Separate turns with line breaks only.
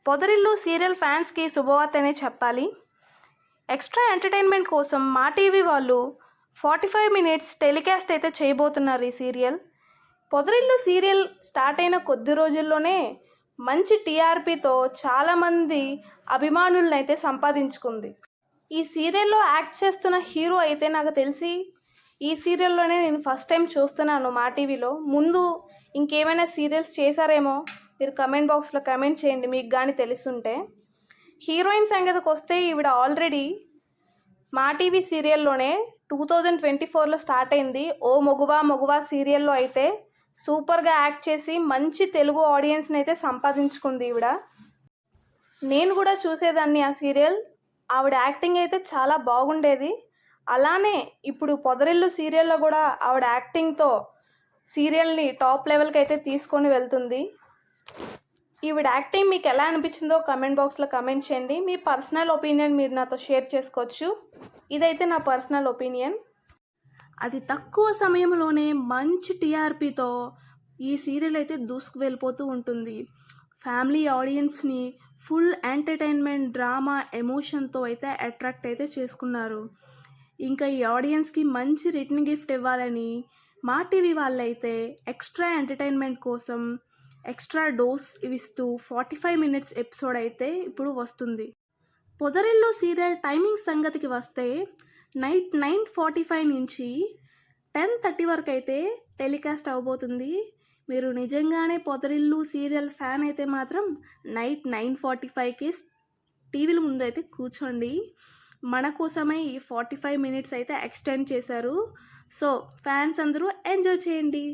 పొదరిల్లు serial ఫ్యాన్స్కి శుభవార్తనే చెప్పాలి. Extra entertainment కోసం మా టీవీ వాళ్ళు 45 మినిట్స్ టెలికాస్ట్ అయితే చేయబోతున్నారు ఈ సీరియల్. పొదరిల్లు సీరియల్ స్టార్ట్ అయిన కొద్ది రోజుల్లోనే మంచి టీఆర్పీతో చాలామంది అభిమానులను అయితే సంపాదించుకుంది. ఈ సీరియల్లో యాక్ట్ చేస్తున్న హీరో అయితే నాకు తెలిసి ఈ సీరియల్లోనే నేను ఫస్ట్ టైం చూస్తున్నాను మా టీవీలో. ముందు ఇంకేమైనా సీరియల్స్ చేశారేమో మీరు కమెంట్ బాక్స్లో కమెంట్ చేయండి మీకు కానీ తెలుసుంటే. హీరోయిన్ సంగతికి వస్తే ఈవిడ ఆల్రెడీ మా టీవీ సీరియల్లోనే 2024లో స్టార్ట్ అయింది. ఓ మగువా సీరియల్లో అయితే సూపర్గా యాక్ట్ చేసి మంచి తెలుగు ఆడియన్స్ని అయితే సంపాదించుకుంది ఈవిడ. నేను కూడా చూసేదాన్ని ఆ సీరియల్. ఆవిడ యాక్టింగ్ అయితే చాలా బాగుండేది. అలానే ఇప్పుడు పొదరిల్లు సీరియల్లో కూడా ఆవిడ యాక్టింగ్తో సీరియల్ని టాప్ లెవెల్కి అయితే తీసుకొని వెళ్తుంది. ఈవిడ యాక్టింగ్ మీకు ఎలా అనిపించిందో కమెంట్ బాక్స్లో కమెంట్ చేయండి. మీ పర్సనల్ ఒపీనియన్ మీరు నాతో షేర్ చేసుకోవచ్చు. ఇదైతే నా పర్సనల్ ఒపీనియన్. అది తక్కువ సమయంలోనే మంచి టీఆర్పీతో ఈ సీరియల్ అయితే దూసుకు వెళ్ళిపోతూ ఉంటుంది. ఫ్యామిలీ ఆడియన్స్ని ఫుల్ ఎంటర్టైన్మెంట్, డ్రామా, ఎమోషన్తో అయితే అట్రాక్ట్ అయితే చేసుకున్నారు. ఇంకా ఈ ఆడియన్స్కి మంచి రిటర్న్ గిఫ్ట్ ఇవ్వాలని మా టీవీ వాళ్ళైతే ఎక్స్ట్రా ఎంటర్టైన్మెంట్ కోసం ఎక్స్ట్రా డోస్ ఇస్తూ 45 మినిట్స్ ఎపిసోడ్ అయితే ఇప్పుడు వస్తుంది. పొదరిల్లు సీరియల్ టైమింగ్ సంగతికి వస్తే నైట్ 9:45 నుంచి 10:30 వరకు అయితే టెలికాస్ట్ అవబోతుంది. మీరు నిజంగానే పొదరిల్లు సీరియల్ ఫ్యాన్ అయితే మాత్రం నైట్ 9:45కి టీవీల ముందు అయితే కూర్చోండి. మన కోసమే ఈ 45 మినిట్స్ అయితే ఎక్స్టెండ్ చేశారు. సో ఫ్యాన్స్ అందరూ ఎంజాయ్ చేయండి.